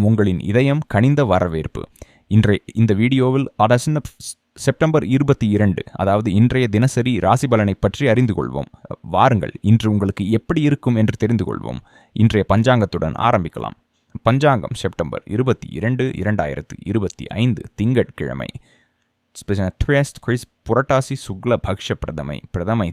உங்களின் இதயம் கனிந்த வரவேற்பு. இந்த வீடியோவில் செப்டம்பர் 22, அதாவது இன்றைய தினசரி ராசி பலனை பற்றி அறிந்து கொள்வோம். வாருங்கள், இன்று உங்களுக்கு எப்படி இருக்கும் என்று தெரிந்து கொள்வோம். இன்றைய பஞ்சாங்கத்துடன் ஆரம்பிக்கலாம். பஞ்சாங்கம் செப்டம்பர் 22, 2025 திங்கட்கிழமை. புரட்டாசி சுக்ல பக்ஷ பிரதமை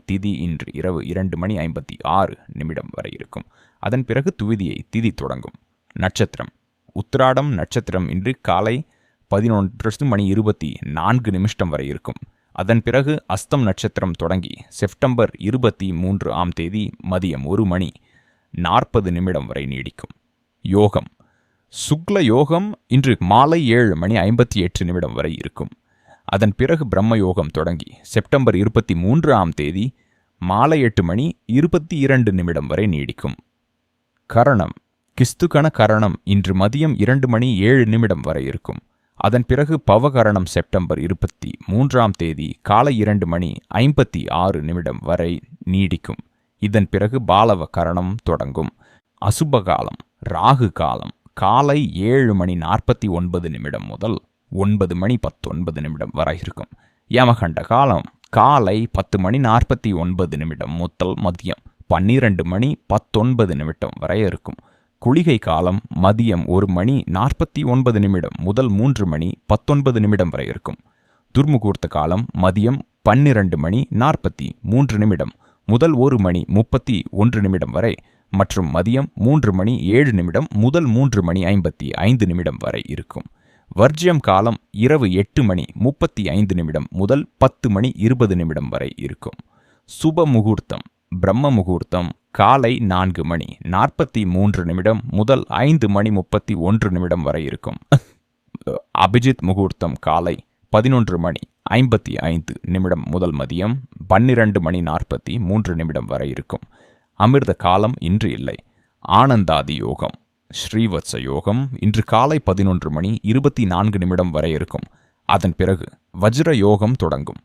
திதி இன்று இரவு 2:56 வரை இருக்கும். அதன் பிறகு துவிதியை திதி தொடங்கும். நட்சத்திரம் உத்திராடம் நட்சத்திரம் இன்று காலை 11:24 வரை இருக்கும். அதன் பிறகு அஸ்தம் நட்சத்திரம் தொடங்கி செப்டம்பர் 23 மதியம் 1:40 வரை நீடிக்கும். யோகம் சுக்ல யோகம் இன்று மாலை 7:58 வரை இருக்கும். அதன் பிறகு பிரம்ம யோகம் தொடங்கி செப்டம்பர் 23 மாலை 8:22 வரை நீடிக்கும். கரணம் கிஸ்துகண கரணம் இன்று மதியம் 2:07 வரை இருக்கும். அதன் பிறகு பவகரணம் செப்டம்பர் 23 காலை 2:56 வரை நீடிக்கும். இதன் பிறகு பாலவ கரணம் தொடங்கும். அசுபகாலம் ராகு காலம் காலை 7:49 முதல் 9:19 வரை இருக்கும். யமகண்ட காலம் காலை 10:49 முதல் மதியம் 12:19 வரை இருக்கும். குளிகை காலம் மதியம் 1:49 முதல் 3:19 வரை இருக்கும். துர்முகூர்த்த காலம் மதியம் 12:43 முதல் 1:31 வரை மற்றும் மதியம் 3:07 முதல் 3:55 வரை இருக்கும். வர்ஜ்யம் காலம் இரவு 8:35 முதல் 10:20 வரை இருக்கும். சுப முகூர்த்தம் பிரம்ம முகூர்த்தம் காலை 4:43 முதல் 5:31 வரை இருக்கும். அபிஜித் முகூர்த்தம் காலை 11:55 முதல் மதியம் 12:43 வரை இருக்கும். அமிர்த காலம் இன்று இல்லை. ஆனந்தாதி யோகம் ஸ்ரீவத்ச யோகம் இன்று காலை 11:24 வரை இருக்கும். அதன் பிறகு வஜ்ர யோகம் தொடங்கும்.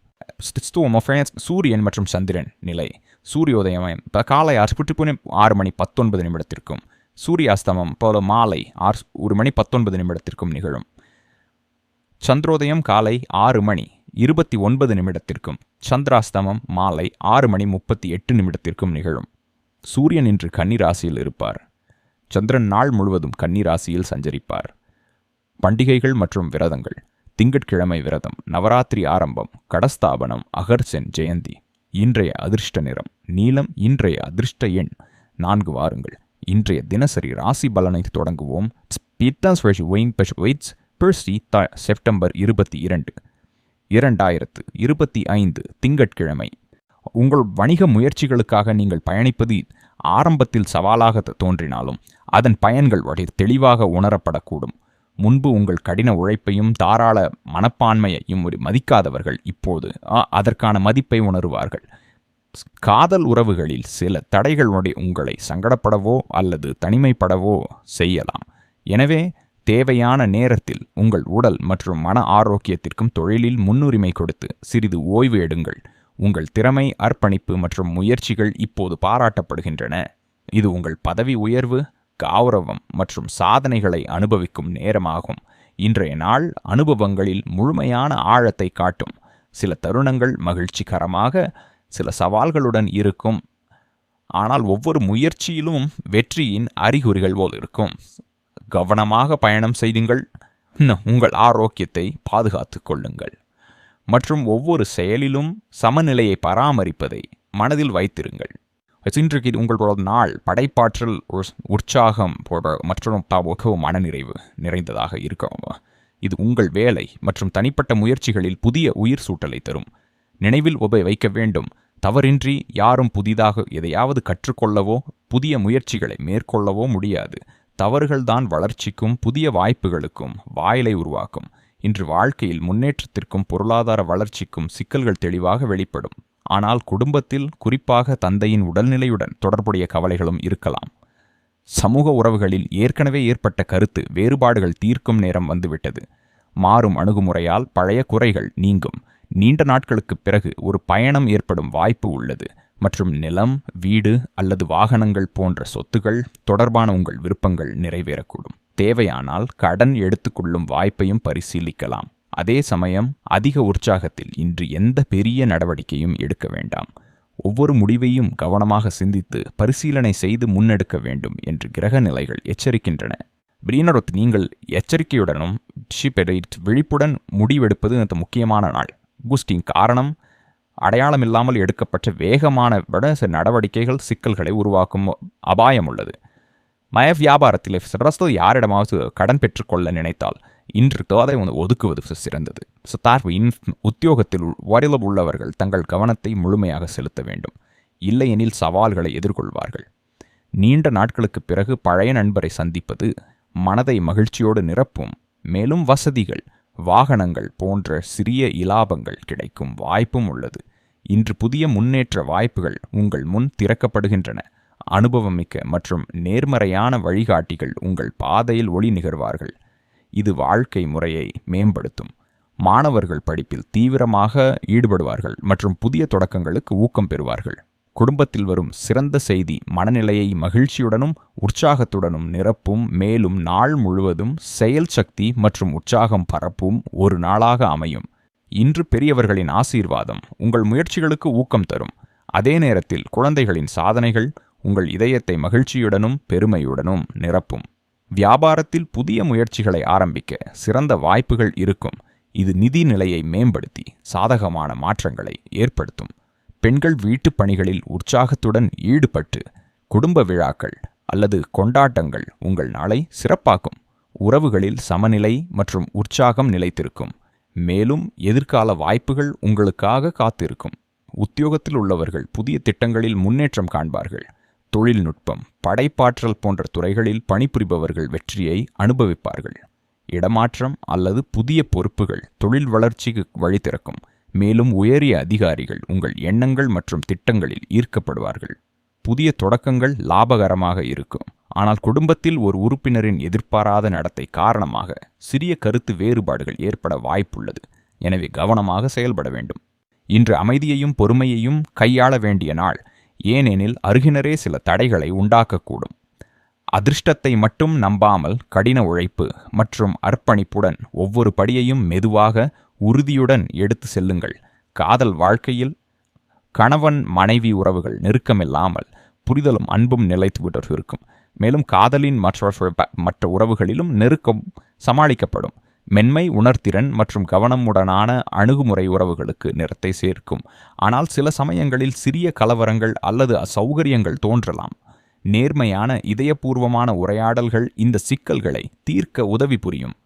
சூரியன் மற்றும் சந்திரன் நிலை சூரியோதயம் காலை 6:19 சூரியாஸ்தமம் போல மாலை 1:19 நிகழும். சந்திரோதயம் காலை 6:29 சந்திராஸ்தமம் மாலை 6:38 நிகழும். சூரியன் இன்று கன்னிராசியில் இருப்பார். சந்திரன் நாள் முழுவதும் கன்னிராசியில் சஞ்சரிப்பார். பண்டிகைகள் மற்றும் விரதங்கள் திங்கட்கிழமை விரதம், நவராத்திரி ஆரம்பம், கடஸ்தாபனம், அகர்சென் ஜெயந்தி. இன்றைய அதிர்ஷ்ட நிறம் நீலம். இன்றைய அதிர்ஷ்ட எண் 4. வாருங்கள், இன்றைய தினசரி ராசி பலனை தொடங்குவோம். செப்டம்பர் 22, 2025 திங்கட்கிழமை. உங்கள் வணிக முயற்சிகளுக்காக நீங்கள் பயணிப்பது ஆரம்பத்தில் சவாலாக தோன்றினாலும் அதன் பயன்கள் தெளிவாக உணரப்படக்கூடும். முன்பு உங்கள் கடின உழைப்பையும் தாராள மனப்பான்மையையும் மதிக்காதவர்கள் இப்போது அதற்கான மதிப்பை உணருவார்கள். காதல் உறவுகளில் சில தடைகள் உங்களை சங்கடப்படவோ அல்லது தனிமைப்படவோ செய்யலாம். எனவே தேவையான நேரத்தில் உங்கள் உடல் மற்றும் மன ஆரோக்கியத்திற்கும் தொழிலில் முன்னுரிமை கொடுத்து சிறிது ஓய்வு எடுங்கள். உங்கள் திறமை, அர்ப்பணிப்பு மற்றும் முயற்சிகள் இப்போது பாராட்டப்படுகின்றன. இது உங்கள் பதவி உயர்வு, கௌரவம் மற்றும் சாதனைகளை அனுபவிக்கும் நேரமாகும். இன்றைய நாள் அனுபவங்களில் முழுமையான ஆழத்தை காட்டும். சில தருணங்கள் மகிழ்ச்சிகரமாக, சில சவால்களுடன் இருக்கும். ஆனால் ஒவ்வொரு முயற்சியிலும் வெற்றியின் அறிகுறிகள் போல் இருக்கும். கவனமாக பயணம் செய்யுங்கள். உங்கள் ஆரோக்கியத்தை பாதுகாத்து கொள்ளுங்கள் மற்றும் ஒவ்வொரு செயலிலும் சமநிலையை பராமரிப்பதை மனதில் வைத்திருங்கள். இன்றைக்கு உங்களோட நாள் படைப்பாற்றல், உற்சாகம் மற்றும் மனநிறைவு நிறைந்ததாக இருக்கும். இது உங்கள் வேலை மற்றும் தனிப்பட்ட முயற்சிகளில் புதிய உயிர் சூட்டலை தரும். நினைவில் வைக்க வேண்டும், தவறின்றி யாரும் புதிதாக எதையாவது கற்றுக்கொள்ளவோ புதிய முயற்சிகளை மேற்கொள்ளவோ முடியாது. தவறுகள்தான் வளர்ச்சிக்கும் புதிய வாய்ப்புகளுக்கும் வாயிலை உருவாக்கும். இன்று வாழ்க்கையில் முன்னேற்றத்திற்கும் பொருளாதார வளர்ச்சிக்கும் சிக்கல்கள் தெளிவாக வெளிப்படும். ஆனால் குடும்பத்தில், குறிப்பாக தந்தையின் உடல்நிலையுடன் தொடர்புடைய கவலைகளும் இருக்கலாம். சமூக உறவுகளில் ஏற்கனவே ஏற்பட்ட கருத்து வேறுபாடுகள் தீர்க்கும் நேரம் வந்துவிட்டது. மாறும் அணுகுமுறையால் பழைய குறைகள் நீங்கும். நீண்ட நாட்களுக்குப் பிறகு ஒரு பயணம் ஏற்படும் வாய்ப்பு உள்ளது மற்றும் நிலம், வீடு அல்லது வாகனங்கள் போன்ற சொத்துகள் தொடர்பான உங்கள் விருப்பங்கள் நிறைவேறக்கூடும். தேவையானால் கடன் எடுத்துக்கொள்ளும் வாய்ப்பையும் பரிசீலிக்கலாம். அதே சமயம் அதிக உற்சாகத்தில் இன்று எந்த பெரிய நடவடிக்கையும் எடுக்க வேண்டாம். ஒவ்வொரு முடிவையும் கவனமாக சிந்தித்து பரிசீலனை செய்து முன்னெடுக்க வேண்டும் என்று கிரக நிலைகள் எச்சரிக்கின்றன. பிரினரொத், நீங்கள் எச்சரிக்கையுடனும் விழிப்புடன் முடிவெடுப்பது அந்த முக்கியமான நாள். குஸ்டின் காரணம் அடையாளமில்லாமல் எடுக்கப்பட்ட வேகமான நடவடிக்கைகள் சிக்கல்களை உருவாக்கும் அபாயம் உள்ளது. வியாபாரத்தில் சிறந்த யாரிடமாவது கடன் பெற்றுக்கொள்ள நினைத்தால் இன்று அதை ஒதுக்குவது சிறந்தது. உத்தியோகத்தில் வரியில் உள்ளவர்கள் தங்கள் கவனத்தை முழுமையாக செலுத்த வேண்டும். இல்லையெனில் சவால்களை எதிர்கொள்வார்கள். நீண்ட நாட்களுக்கு பிறகு பழைய நண்பரை சந்திப்பது மனதை மகிழ்ச்சியோடு நிரப்பும். மேலும் வசதிகள், வாகனங்கள் போன்ற சிறிய இலாபங்கள் கிடைக்கும் வாய்ப்பும் உள்ளது. இன்று புதிய முன்னேற்ற வாய்ப்புகள் உங்கள் முன் திறக்கப்படுகின்றன. அனுபவமிக்க மற்றும் நேர்மறையான வழிகாட்டிகள் உங்கள் பாதையில் ஒளி நிகழ்வார்கள். இது வாழ்க்கை முறையை மேம்படுத்தும். மாணவர்கள் படிப்பில் தீவிரமாக ஈடுபடுவார்கள் மற்றும் புதிய தொடக்கங்களுக்கு ஊக்கம் பெறுவார்கள். குடும்பத்தில் வரும் சிறந்த செய்தி மனநிலையை மகிழ்ச்சியுடனும் உற்சாகத்துடனும் நிரப்பும். மேலும் நாள் முழுவதும் செயல் சக்தி மற்றும் உற்சாகம் பரப்பும் ஒரு நாளாக அமையும். இன்று பெரியவர்களின் ஆசீர்வாதம் உங்கள் முயற்சிகளுக்கு ஊக்கம் தரும். அதே நேரத்தில் குழந்தைகளின் சாதனைகள் உங்கள் இதயத்தை மகிழ்ச்சியுடனும் பெருமையுடனும் நிரப்பும். வியாபாரத்தில் புதிய முயற்சிகளை ஆரம்பிக்க சிறந்த வாய்ப்புகள் இருக்கும். இது நிதி நிலையை மேம்படுத்தி சாதகமான மாற்றங்களை ஏற்படுத்தும். பெண்கள் வீட்டுப் பணிகளில் உற்சாகத்துடன் ஈடுபட்டு குடும்ப விழாக்கள் அல்லது கொண்டாட்டங்கள் உங்கள் நாளை சிறப்பாக்கும். உறவுகளில் சமநிலை மற்றும் உற்சாகம் நிலைத்திருக்கும். மேலும் எதிர்கால வாய்ப்புகள் உங்களுக்காக காத்திருக்கும். உத்தியோகத்தில் உள்ளவர்கள் புதிய திட்டங்களில் முன்னேற்றம் காண்பார்கள். தொழில்நுட்பம், படைப்பாற்றல் போன்ற துறைகளில் பணிபுரிபவர்கள் வெற்றியை அனுபவிப்பார்கள். இடமாற்றம் அல்லது புதிய பொறுப்புகள் தொழில் வளர்ச்சிக்கு வழி திறக்கும். மேலும் உயரிய அதிகாரிகள் உங்கள் எண்ணங்கள் மற்றும் திட்டங்களில் ஈர்க்கப்படுவார்கள். புதிய தொடக்கங்கள் லாபகரமாக இருக்கும். ஆனால் குடும்பத்தில் ஒரு உறுப்பினரின் எதிர்பாராத நடத்தை காரணமாக சிறிய கருத்து வேறுபாடுகள் ஏற்பட வாய்ப்புள்ளது. எனவே கவனமாக செயல்பட வேண்டும். இன்று அமைதியையும் பொறுமையையும் கையாள வேண்டிய நாள். ஏனெனில் அருகினரே சில தடைகளை உண்டாக்கக்கூடும். அதிர்ஷ்டத்தை மட்டும் நம்பாமல் கடின உழைப்பு மற்றும் அர்ப்பணிப்புடன் ஒவ்வொரு படியையும் மெதுவாக உறுதியுடன் எடுத்து செல்லுங்கள். காதல் வாழ்க்கையில் கணவன் மனைவி உறவுகள் நெருக்கமில்லாமல் புரிதலும் அன்பும் நிலைத்து இருக்கும். மேலும் காதலின் மற்ற உறவுகளிலும் நெருக்கம் சமாளிக்கப்படும். மென்மை, உணர்திறன் மற்றும் கவனமுடனான அணுகுமுறை உறவுகளுக்கு நிறத்தை சேர்க்கும். ஆனால் சில சமயங்களில் சிறிய கலவரங்கள் அல்லது அசௌகரியங்கள் தோன்றலாம். நேர்மையான இதயபூர்வமான உரையாடல்கள் இந்த சிக்கல்களை தீர்க்க உதவி புரியும்.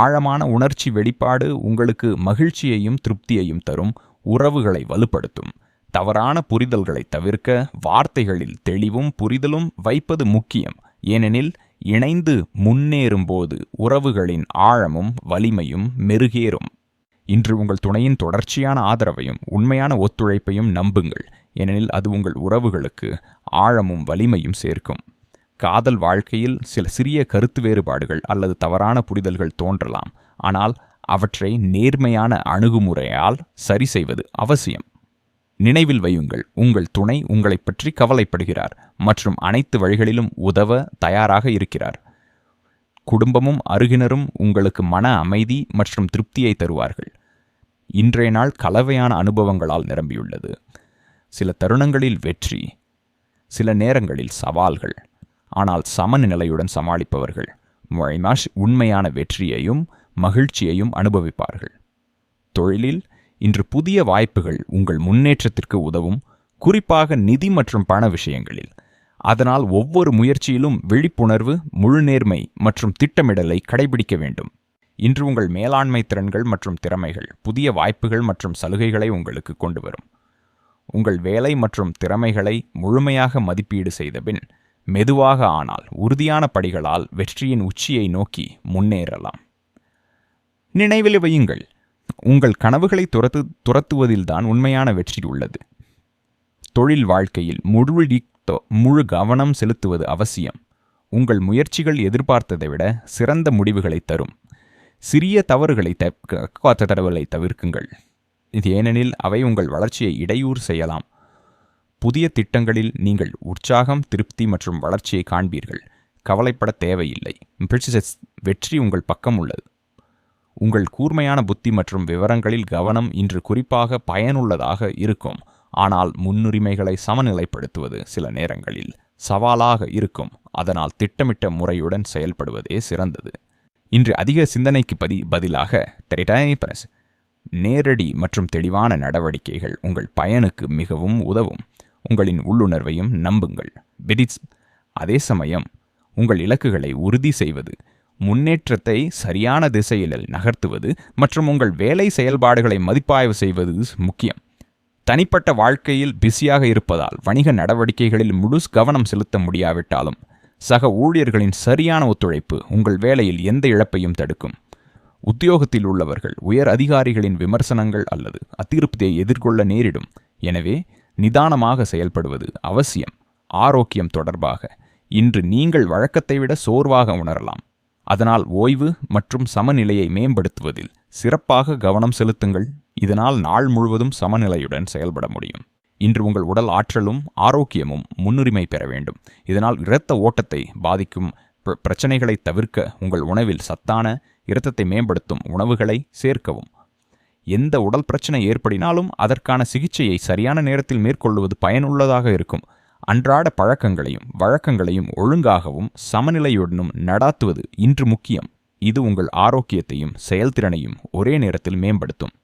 ஆழமான உணர்ச்சி வெளிப்பாடு உங்களுக்கு மகிழ்ச்சியையும் திருப்தியையும் தரும். உறவுகளை வலுப்படுத்தும். தவறான புரிதல்களை தவிர்க்க வார்த்தைகளில் தெளிவும் புரிதலும் வைப்பது முக்கியம். ஏனெனில் இணைந்து முன்னேறும்போது உறவுகளின் ஆழமும் வலிமையும் மெருகேறும். இன்று உங்கள் துணையின் தொடர்ச்சியான ஆதரவையும் உண்மையான ஒத்துழைப்பையும் நம்புங்கள். ஏனெனில் அது உங்கள் உறவுகளுக்கு ஆழமும் வலிமையும் சேர்க்கும். காதல் வாழ்க்கையில் சில சிறிய கருத்து வேறுபாடுகள் அல்லது தவறான புரிதல்கள் தோன்றலாம். ஆனால் அவற்றை நேர்மையான அணுகுமுறையால் சரி செய்வது அவசியம். நினைவில் வையுங்கள், உங்கள் துணை உங்களை பற்றி கவலைப்படுகிறார் மற்றும் அனைத்து வழிகளிலும் உதவ தயாராக இருக்கிறார். குடும்பமும் அருகினரும் உங்களுக்கு மன அமைதி மற்றும் திருப்தியை தருவார்கள். இன்றைய நாள் கலவையான அனுபவங்களால் நிரம்பியுள்ளது. சில தருணங்களில் வெற்றி, சில நேரங்களில் சவால்கள். ஆனால் சமநிலையுடன் சமாளிப்பவர்கள் உண்மையான வெற்றியையும் மகிழ்ச்சியையும் அனுபவிப்பார்கள். தொழிலில் இன்று புதிய வாய்ப்புகள் உங்கள் முன்னேற்றத்திற்கு உதவும், குறிப்பாக நிதி மற்றும் பண விஷயங்களில். அதனால் ஒவ்வொரு முயற்சியிலும் விழிப்புணர்வு, முழுநேர்மை மற்றும் திட்டமிடலை கடைபிடிக்க வேண்டும். இன்று உங்கள் மேலாண்மை திறன்கள் மற்றும் திறமைகள் புதிய வாய்ப்புகள் மற்றும் சலுகைகளை உங்களுக்கு கொண்டு வரும். உங்கள் வேலை மற்றும் திறமைகளை முழுமையாக மதிப்பீடு செய்தபின் மெதுவாக ஆனால் உறுதியான படிகளால் வெற்றியின் உச்சியை நோக்கி முன்னேறலாம். நினைவில் வையுங்கள், உங்கள் கனவுகளை துரத்துவதில்தான் உண்மையான வெற்றி உள்ளது. தொழில் வாழ்க்கையில் முழு கவனம் செலுத்துவது அவசியம். உங்கள் முயற்சிகள் எதிர்பார்த்ததை விட சிறந்த முடிவுகளை தரும். சிறிய தவறுகளை தவிர்க்குங்கள். இது ஏனெனில் அவை உங்கள் வளர்ச்சியை இடையூறு செய்யலாம். புதிய திட்டங்களில் நீங்கள் உற்சாகம், திருப்தி மற்றும் வளர்ச்சியை காண்பீர்கள். கவலைப்பட தேவையில்லை. வெற்றி உங்கள் பக்கம் உள்ளது. உங்கள் கூர்மையான புத்தி மற்றும் விவரங்களில் கவனம் இன்று குறிப்பாக பயனுள்ளதாக இருக்கும். ஆனால் முன்னுரிமைகளை சமநிலைப்படுத்துவது சில நேரங்களில் சவாலாக இருக்கும். அதனால் திட்டமிட்ட முறையுடன் செயல்படுவதே சிறந்தது. இன்று அதிக சிந்தனைக்கு பதிலாக நேரடி மற்றும் தெளிவான நடவடிக்கைகள் உங்கள் பயனுக்கு மிகவும் உதவும். உங்களின் உள்ளுணர்வையும் நம்புங்கள். அதே சமயம் உங்கள் இலக்குகளை உறுதி செய்வது, முன்னேற்றத்தை சரியான திசையில் நகர்த்துவது மற்றும் உங்கள் வேலை செயல்பாடுகளை மதிப்பாய்வு செய்வது முக்கியம். தனிப்பட்ட வாழ்க்கையில் பிஸியாக இருப்பதால் வணிக நடவடிக்கைகளில் முழு கவனம் செலுத்த முடியாவிட்டாலும் சக ஊழியர்களின் சரியான ஒத்துழைப்பு உங்கள் வேலையில் எந்த இழப்பையும் தடுக்கும். உத்தியோகத்தில் உள்ளவர்கள் உயர் அதிகாரிகளின் விமர்சனங்கள் அல்லது அதிருப்தியை எதிர்கொள்ள நேரிடும். எனவே நிதானமாக செயல்படுவது அவசியம். ஆரோக்கியம் தொடர்பாக இன்று நீங்கள் வழக்கத்தை விட சோர்வாக உணரலாம். அதனால் ஓய்வு மற்றும் சமநிலையை மேம்படுத்துவதில் சிறப்பாக கவனம் செலுத்துங்கள். இதனால் நாள் முழுவதும் சமநிலையுடன் செயல்பட முடியும். இன்று உங்கள் உடல் ஆற்றலும் ஆரோக்கியமும் முன்னுரிமை பெற வேண்டும். இதனால் இரத்த ஓட்டத்தை பாதிக்கும் பிரச்சனைகளை தவிர்க்க உங்கள் உணவில் சத்தான, இரத்தத்தை மேம்படுத்தும் உணவுகளை சேர்க்கவும். எந்த உடல் பிரச்சனை ஏற்படினாலும் அதற்கான சிகிச்சையை சரியான நேரத்தில் மேற்கொள்வது பயனுள்ளதாக இருக்கும். அன்றாட வழக்கங்களையும் ஒழுங்காகவும் சமநிலையுடனும் நடாத்துவது இன்று முக்கியம். இது உங்கள் ஆரோக்கியத்தையும் செயல்திறனையும் ஒரே நேரத்தில் மேம்படுத்தும்.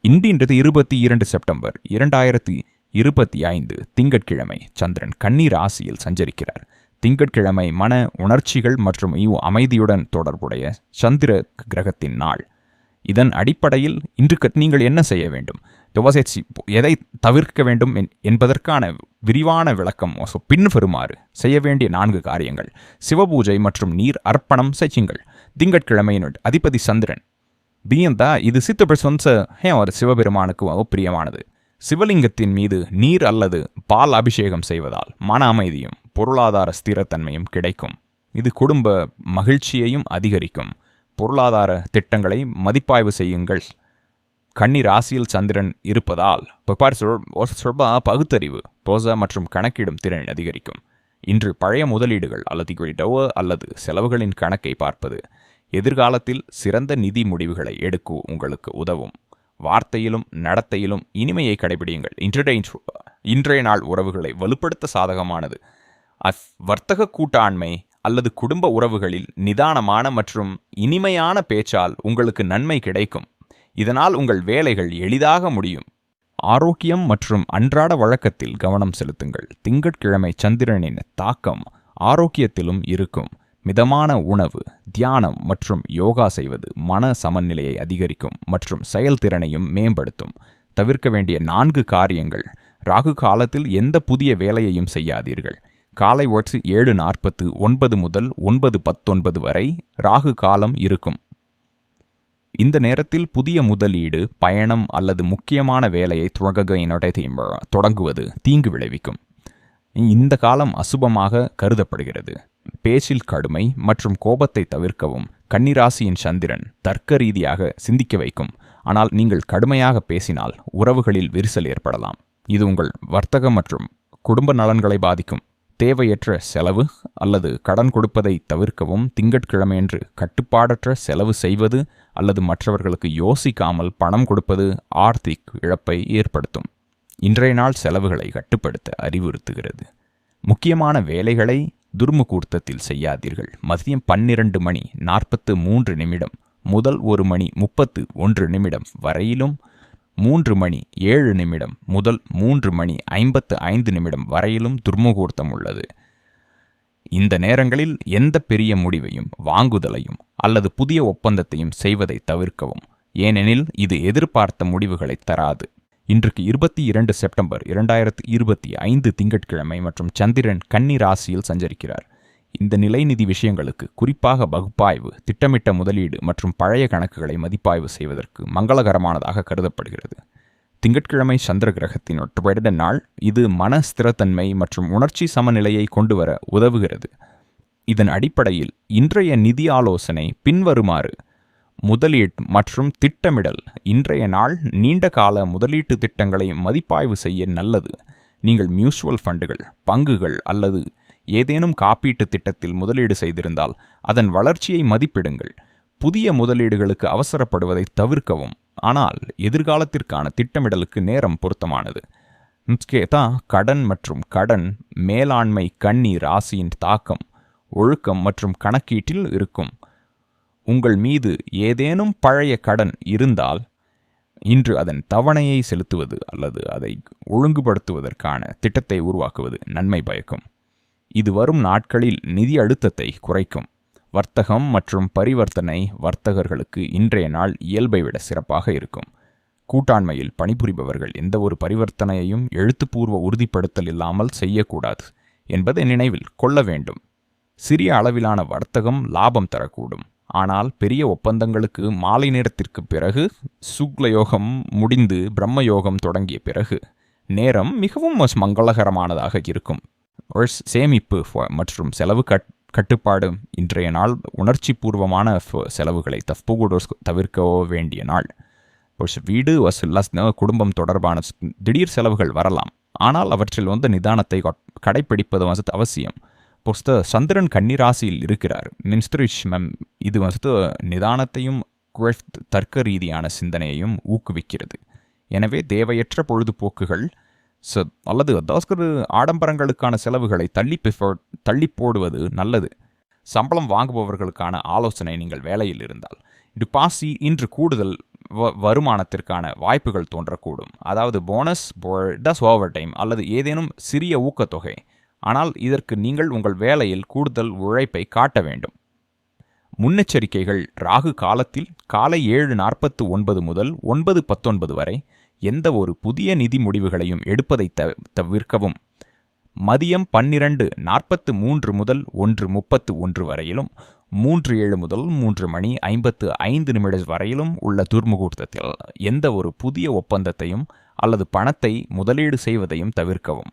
இன்றைன்றது 22 செப்டம்பர் 2025 திங்கட்கிழமை. சந்திரன் கன்னி ராசியில் சஞ்சரிக்கிறார். திங்கட்கிழமை மன உணர்ச்சிகள் மற்றும் அமைதியுடன் தொடர்புடைய சந்திர கிரகத்தின் நாள். இதன் அடிப்படையில் இன்று நீங்கள் என்ன செய்ய வேண்டும், எதை தவிர்க்க வேண்டும் என்பதற்கான விரிவான விளக்கம் பின்வருமாறு. செய்ய வேண்டிய 4 காரியங்கள். சிவபூஜை மற்றும் நீர் அர்ப்பணம் செய்யுங்கள். திங்கட்கிழமையின் அதிபதி சந்திரன். இது ஒரு சிவபெருமானுக்கு பிரியமானது. சிவலிங்கத்தின் மீது நீர் அல்லது பால் அபிஷேகம் செய்வதால் மன அமைதியும் பொருளாதார ஸ்திரத்தன்மையும் கிடைக்கும். இது குடும்ப மகிழ்ச்சியையும் அதிகரிக்கும். பொருளாதார திட்டங்களை மதிப்பாய்வு செய்யுங்கள். கன்னி ராசியில் சந்திரன் இருப்பதால் பகுத்தறிவு மற்றும் கணக்கிடும் திறன் அதிகரிக்கும். இன்று பழைய முதலீடுகள் அல்லது செலவுகளின் கணக்கை பார்ப்பது எதிர்காலத்தில் சிறந்த நிதி முடிவுகளை எடுக்க உங்களுக்கு உதவும். வார்த்தையிலும் நடத்தையிலும் இனிமையை கடைபிடியுங்கள். இன்றைய நாள் உறவுகளை வலுப்படுத்த சாதகமானது. வர்த்தக கூட்டாண்மை அல்லது குடும்ப உறவுகளில் நிதானமான மற்றும் இனிமையான பேச்சால் உங்களுக்கு நன்மை கிடைக்கும். இதனால் உங்கள் வேலைகள் எளிதாக முடியும். ஆரோக்கியம் மற்றும் அன்றாட வழக்கத்தில் கவனம் செலுத்துங்கள். திங்கட்கிழமை சந்திரனின் தாக்கம் ஆரோக்கியத்திலும் இருக்கும். மிதமான உணவு, தியானம் மற்றும் யோகா செய்வது மன சமநிலையை அதிகரிக்கும் மற்றும் செயல்திறனையும் மேம்படுத்தும். தவிர்க்க வேண்டிய 4 காரியங்கள். ராகு காலத்தில் எந்த புதிய வேலையையும் செய்யாதீர்கள். காலை 7:49 முதல் 9:19 வரை ராகு காலம் இருக்கும். இந்த நேரத்தில் புதிய முதலீடு, பயணம் அல்லது முக்கியமான வேலையை தொடங்குவது தீங்கு விளைவிக்கும். இந்த காலம் அசுபமாக கருதப்படுகிறது. பேச்சில் கடுமை மற்றும் கோபத்தை தவிர்க்கவும். கன்னிராசியின் சந்திரன் தர்க்க ரீதியாக சிந்திக்க வைக்கும். ஆனால் நீங்கள் கடுமையாக பேசினால் உறவுகளில் விரிசல் ஏற்படலாம். இது உங்கள் வர்த்தக மற்றும் குடும்ப நலன்களை பாதிக்கும். தேவையற்ற செலவு அல்லது கடன் கொடுப்பதை தவிர்க்கவும். திங்கட்கிழமையன்று கட்டுப்பாடற்ற செலவு செய்வது அல்லது மற்றவர்களுக்கு யோசிக்காமல் பணம் கொடுப்பது ஆர்த்திக் இழப்பை ஏற்படுத்தும். இன்றைய நாள் செலவுகளை கட்டுப்படுத்த அறிவுறுத்துகிறது. முக்கியமான வேலைகளை துர்முகூர்த்தத்தில் செய்யாதீர்கள். மதியம் 12:43 முதல் 1:31 வரையிலும், 3:07 முதல் 3:55 வரையிலும் துர்முகூர்த்தம் உள்ளது. இந்த நேரங்களில் எந்த பெரிய முடிவையும் வாங்குதலையும் அல்லது புதிய ஒப்பந்தத்தையும் செய்வதை தவிர்க்கவும். ஏனெனில் இது எதிர்பார்த்த முடிவுகளை தராது. இன்றைக்கு 22 செப்டம்பர் 2025 திங்கட்கிழமை மற்றும் சந்திரன் கன்னி ராசியில் சஞ்சரிக்கிறார். இந்த நிலைநிதி விஷயங்களுக்கு, குறிப்பாக பகுப்பாய்வு, திட்டமிட்ட முதலீடு மற்றும் பழைய கணக்குகளை மதிப்பாய்வு செய்வதற்கு மங்களகரமானதாக கருதப்படுகிறது. திங்கட்கிழமை சந்திர கிரகத்தின் ஒற்றைப்பட்ட நாள். இது மன ஸ்திரத்தன்மை மற்றும் உணர்ச்சி சமநிலையை கொண்டுவர உதவுகிறது. இதன் அடிப்படையில் இன்றைய நிதி ஆலோசனை பின்வருமாறு. முதலீடு மற்றும் திட்டமிடல். இன்றைய நாள் நீண்ட கால முதலீட்டு திட்டங்களை மதிப்பாய்வு செய்ய நல்லது. நீங்கள் மியூச்சுவல் ஃபண்டுகள், பங்குகள் அல்லது ஏதேனும் காப்பீட்டு திட்டத்தில் முதலீடு செய்திருந்தால் அதன் வளர்ச்சியை மதிப்பிடுங்கள். புதிய முதலீடுகளுக்கு அவசரப்படுவதை தவிர்க்கவும், ஆனால் எதிர்காலத்திற்கான திட்டமிடலுக்கு நேரம் பொருத்தமானது. முக்கியதா கடன் மற்றும் கடன் மேலாண்மை கன்னி ராசியின் தாக்கம் ஒழுக்கம் மற்றும் கணக்கீட்டில் இருக்கும். உங்கள் மீது ஏதேனும் பழைய கடன் இருந்தால் இன்று அதன் தவணையை செலுத்துவது அல்லது அதை ஒழுங்குபடுத்துவதற்கான திட்டத்தை உருவாக்குவது நன்மை பயக்கும். இது வரும் நாட்களில் நிதி அழுத்தத்தை குறைக்கும். வர்த்தகம் மற்றும் பரிவர்த்தனை வர்த்தகர்களுக்கு இன்றைய நாள் இயல்பை விட சிறப்பாக இருக்கும். கூட்டாண்மையில் பணிபுரிபவர்கள் எந்த ஒரு பரிவர்த்தனையையும் எழுத்துப்பூர்வ உறுதிப்படுத்தல் இல்லாமல் செய்யக்கூடாது என்பதை நினைவில் கொள்ள வேண்டும். சிறிய அளவிலான வர்த்தகம் லாபம் தரக்கூடும். ஆனால் பெரிய ஒப்பந்தங்களுக்கு மாலை நேரத்திற்கு பிறகு சுக்லயோகம் முடிந்து பிரம்மயோகம் தொடங்கிய பிறகு நேரம் மிகவும் மங்களகரமானதாக இருக்கும். சேமிப்பு மற்றும் செலவு கட்டுப்பாடு இன்றைய நாள் உணர்ச்சி பூர்வமான செலவுகளை தவிர்க்க வேண்டிய நாள். வீடு குடும்பம் தொடர்பான திடீர் செலவுகள் வரலாம், ஆனால் அவற்றில் நிதானத்தை கடைப்பிடிப்பது அவசியம். சந்திரன் கன்னிராசியில் இருக்கிறார். இது நிதானத்தையும் தர்க்க ரீதியான சிந்தனையையும் ஊக்குவிக்கிறது. எனவே தேவையற்ற பொழுதுபோக்குகள் அல்லது ஆடம்பரங்களுக்கான செலவுகளை தள்ளி போடுவது நல்லது. சம்பளம் வாங்குபவர்களுக்கான ஆலோசனை: நீங்கள் வேலையில் இருந்தால் பாசி இன்று கூடுதல் வருமானத்திற்கான வாய்ப்புகள் தோன்றக்கூடும். அதாவது போனஸ், ஓவர் டைம் அல்லது ஏதேனும் சிறிய ஊக்கத்தொகை. ஆனால் இதற்கு நீங்கள் உங்கள் வேலையில் கூடுதல் உழைப்பை காட்ட வேண்டும். முன்னெச்சரிக்கைகள்: ராகு காலத்தில் காலை 7:49 முதல் 9:19 வரை எந்த ஒரு புதிய நிதி முடிவுகளையும் எடுப்பதை தவிர்க்கவும். மதியம் 12:43 முதல் 1:31 வரையிலும் 3:07 முதல் 3:55 வரையிலும் உள்ள துர்முகூர்த்தத்தில் எந்த ஒரு புதிய ஒப்பந்தத்தையும் அல்லது பணத்தை முதலீடு செய்வதையும் தவிர்க்கவும்.